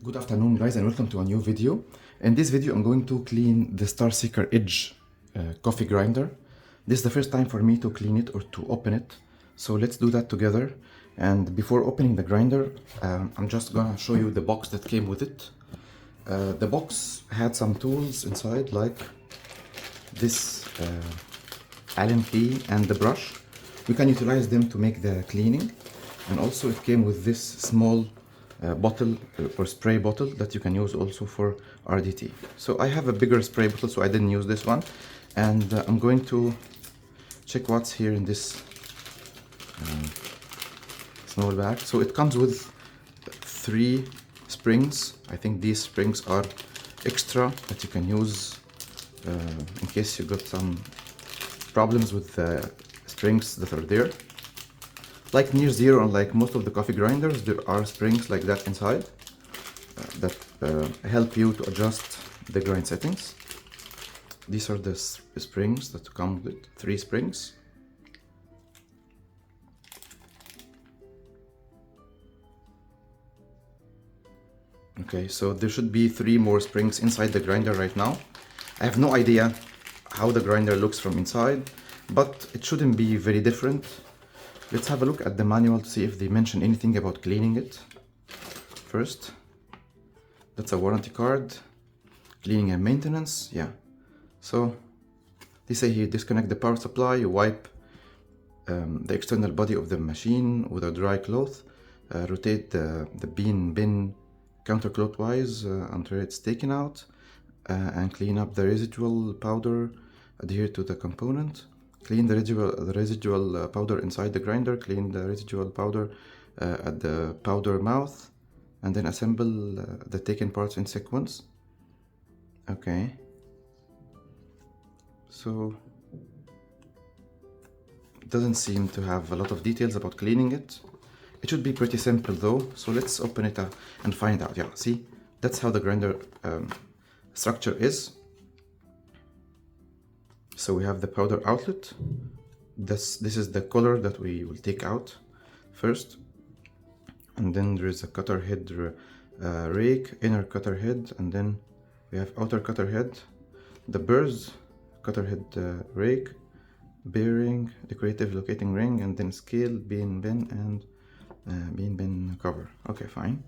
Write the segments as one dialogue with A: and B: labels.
A: Good afternoon guys, and welcome to a new video. In this video I'm going to clean the Starseeker Edge coffee grinder. This is the first time for me to clean it or to open it, so let's do that together. And before opening the grinder, I'm just gonna show you the box that came with it. The box had some tools inside, like this Allen key and the brush. You can utilize them to make the cleaning, and also it came with this small bottle or spray bottle that you can use also for RDT. So I have a bigger spray bottle, so I didn't use this one, and I'm going to check what's here in this small bag. So it comes with 3 springs. I think these springs are extra that you can use in case you got some problems with the springs that are there. Like near zero, and like most of the coffee grinders, there are springs like that inside that help you to adjust the grind settings. These are the springs that come with 3 springs. Okay, so there should be 3 more springs inside the grinder right now. I have no idea how the grinder looks from inside, but it shouldn't be very different. Let's have a look at the manual to see if they mention anything about cleaning it. First, that's a warranty card. Cleaning and maintenance, yeah. So they say here, disconnect the power supply, you wipe the external body of the machine with a dry cloth, rotate the bin counterclockwise until it's taken out, and clean up the residual powder, adhere to the component. Clean the residual powder inside the grinder, clean the residual powder at the powder mouth, and then assemble the taken parts in sequence. Okay. So it doesn't seem to have a lot of details about cleaning it. It should be pretty simple though, so let's open it and find out. Yeah, see, that's how the grinder structure is. So we have the powder outlet. This is the color that we will take out first, and then there is a cutter head rake, inner cutter head, and then we have outer cutter head, the burrs, cutter head rake, bearing, decorative locating ring, and then scale, bean bin, and bean bin cover. Okay, fine.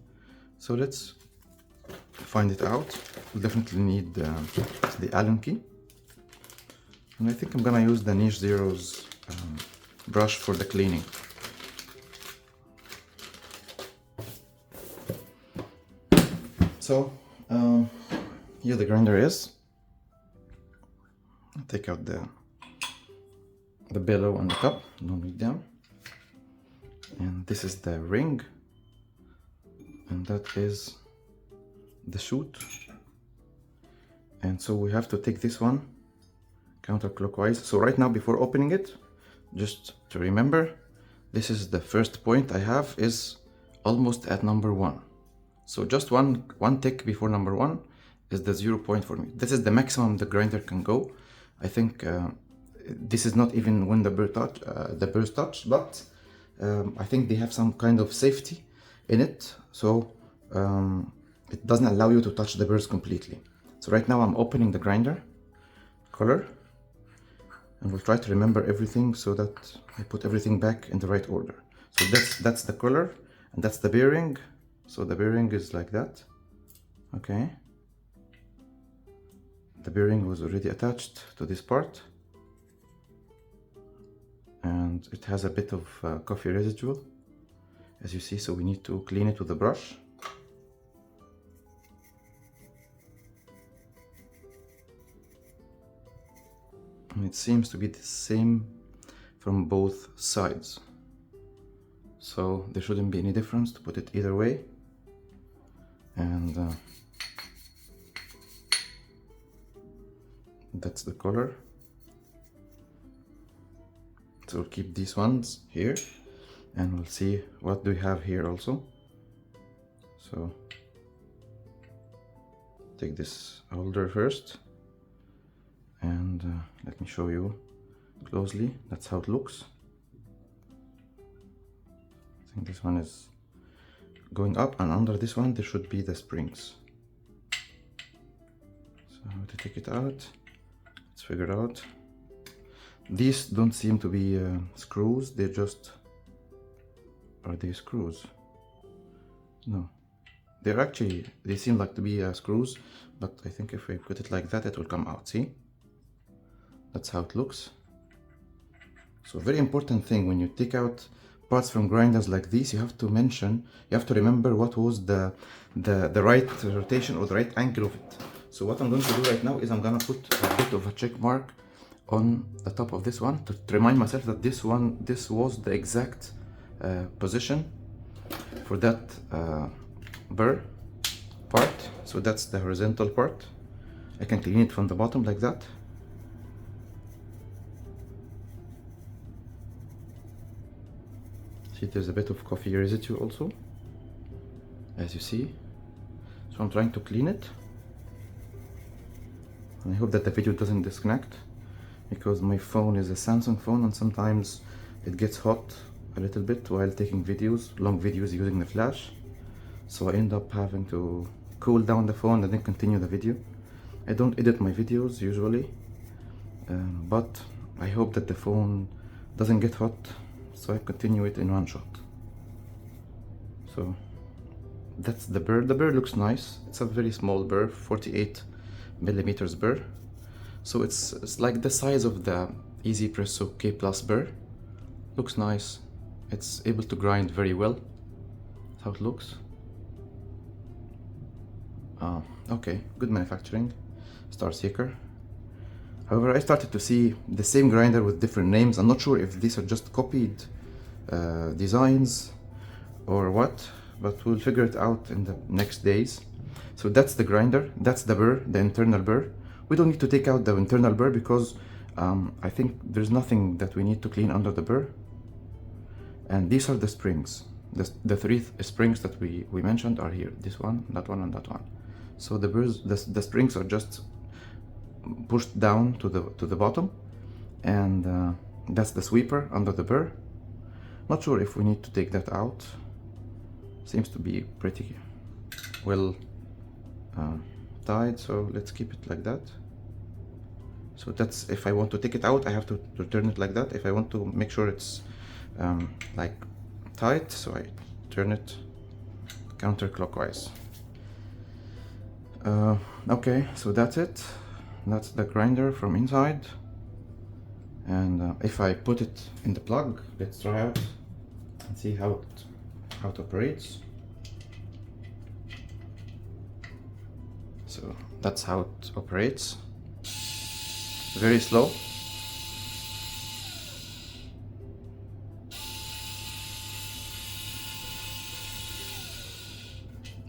A: So let's find it out. We'll definitely need the Allen key. And I think I'm gonna use the Niche Zero's brush for the cleaning. So here the grinder is. I'll take out the bellow and the cup, don't need them. And this is the ring, and that is the chute. And so we have to take this one counterclockwise. So right now, before opening it, just to remember, this is the first point I have is almost at number 1. So just one tick before number 1 is the 0 point for me. This is the maximum the grinder can go. I think this is not even when the burrs touch, but I think they have some kind of safety in it, so it doesn't allow you to touch the burrs completely. So right now I'm opening the grinder color, and we'll try to remember everything so that I put everything back in the right order. So that's the color, and that's the bearing. So the bearing is like that. Okay. The bearing was already attached to this part, and it has a bit of coffee residual, as you see, so we need to clean it with a brush. And it seems to be the same from both sides, so there shouldn't be any difference to put it either way. And that's the color. So we'll keep these ones here, and we'll see what do we have here also. So take this holder first, and let me show you closely. That's how it looks. I think this one is going up, and under this one there should be the springs. So how to take it out? Let's figure out. These don't seem to be screws, they're just... Are they screws? No. They're actually, they seem like to be screws, but I think if I put it like that, it will come out, see? That's how it looks. So very important thing, when you take out parts from grinders like this, you have to remember what was the right rotation or the right angle of it. So what I'm going to do right now is I'm gonna put a bit of a check mark on the top of this one to remind myself that this was the exact position for that burr part. So that's the horizontal part. I can clean it from the bottom like that. See, there's a bit of coffee residue also, as you see. So I'm trying to clean it. And I hope that the video doesn't disconnect, because my phone is a Samsung phone and sometimes it gets hot a little bit while taking videos, long videos using the flash. So I end up having to cool down the phone and then continue the video. I don't edit my videos usually, but I hope that the phone doesn't get hot, so I continue it in one shot. So that's the burr. The burr looks nice. It's a very small burr, 48 millimeters burr. So it's like the size of the Easy Presso K Plus burr. Looks nice. It's able to grind very well. That's how it looks. Okay, good manufacturing, Starseeker. However, I started to see the same grinder with different names. I'm not sure if these are just copied designs or what, but we'll figure it out in the next days. So that's the grinder, that's the burr, the internal burr. We don't need to take out the internal burr because I think there's nothing that we need to clean under the burr. And these are the springs. The three springs that we mentioned are here. This one, and that one. So the springs are just pushed down to the bottom, and that's the sweeper under the burr. Not sure if we need to take that out. Seems to be pretty well tied, so let's keep it like that. So that's, if I want to take it out, I have to turn it like that. If I want to make sure it's like tight, so I turn it counterclockwise. Okay, so that's it. That's the grinder from inside. And if I put it in the plug, let's try out and see how it operates. So that's how it operates. Very slow.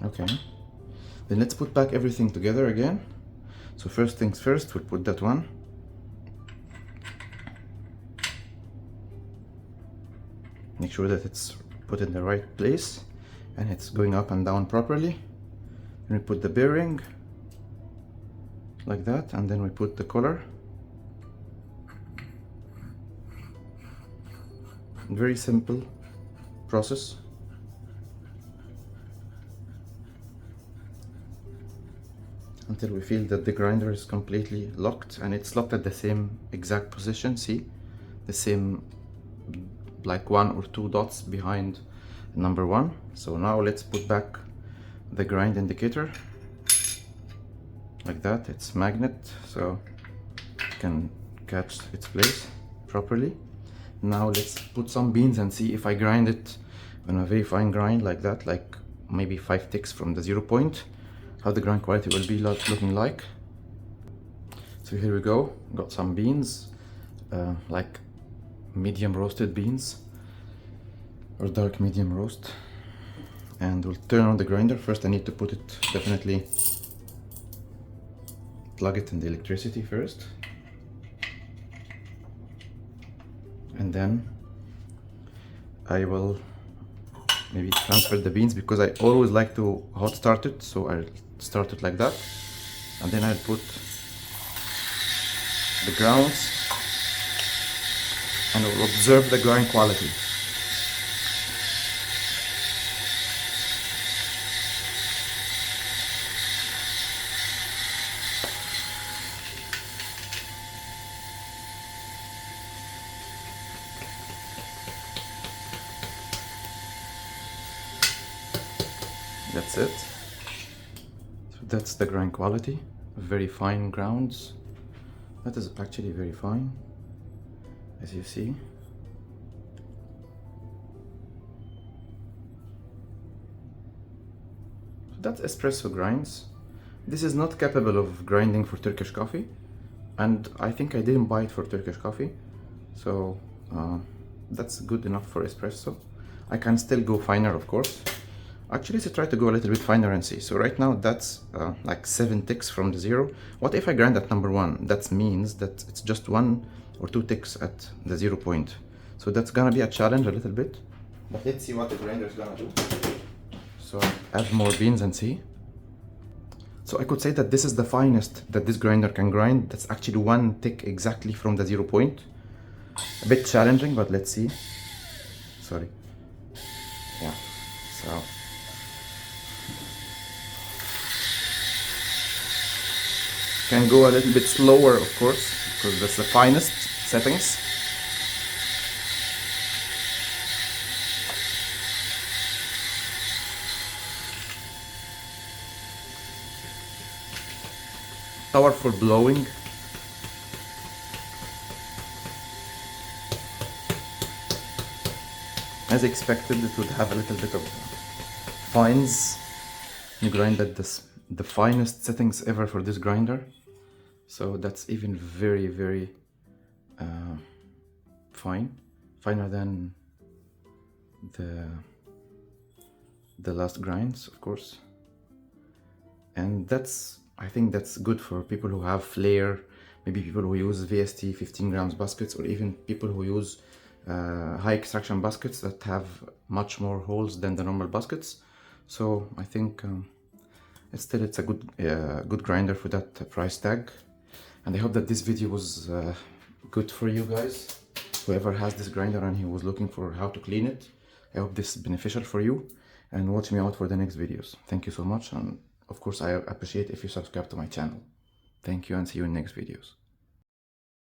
A: Okay, then let's put back everything together again. So first things first, we'll put that one. Make sure that it's put in the right place and it's going up and down properly. Then we put the bearing like that, and then we put the collar. Very simple process. Until we feel that the grinder is completely locked, and it's locked at the same exact position. See, the same like 1 or 2 dots behind number 1. So now let's put back the grind indicator like that. It's magnet, so it can catch its place properly. Now let's put some beans and see if I grind it on a very fine grind like that, like maybe 5 ticks from the 0 point, how the grind quality will be looking like. So here we go, got some beans, like medium roasted beans or dark medium roast, and we'll turn on the grinder. First I need to put it, definitely plug it in the electricity first, and then I will maybe transfer the beans, because I always like to hot start it, so I'll start it like that, and then I'll put the grounds and I'll observe the grind quality. That's it. So that's the grind quality. Very fine grounds. That is actually very fine, as you see. So that's espresso grinds. This is not capable of grinding for Turkish coffee, and I think I didn't buy it for Turkish coffee, so that's good enough for espresso. I can still go finer, of course. Actually, let's try to go a little bit finer and see. So right now that's like 7 ticks from the 0. What if I grind at number 1? That means that it's just 1 or 2 ticks at the 0 point. So that's gonna be a challenge a little bit. But let's see what the grinder is gonna do. So add more beans and see. So I could say that this is the finest that this grinder can grind. That's actually 1 tick exactly from the 0 point. A bit challenging, but let's see. Sorry. Yeah, so. Can go a little bit slower, of course, because that's the finest settings. Powerful blowing. As expected, it would have a little bit of fines. You grind at the finest settings ever for this grinder. So that's even very, very fine. Finer than the last grinds, of course. And I think that's good for people who have flair, maybe people who use VST 15 grams baskets, or even people who use high extraction baskets that have much more holes than the normal baskets. So I think it's a good grinder for that price tag. And I hope that this video was good for you guys. Whoever has this grinder and he was looking for how to clean it, I hope this is beneficial for you. And watch me out for the next videos. Thank you so much, and of course I appreciate if you subscribe to my channel. Thank you, and see you in next videos.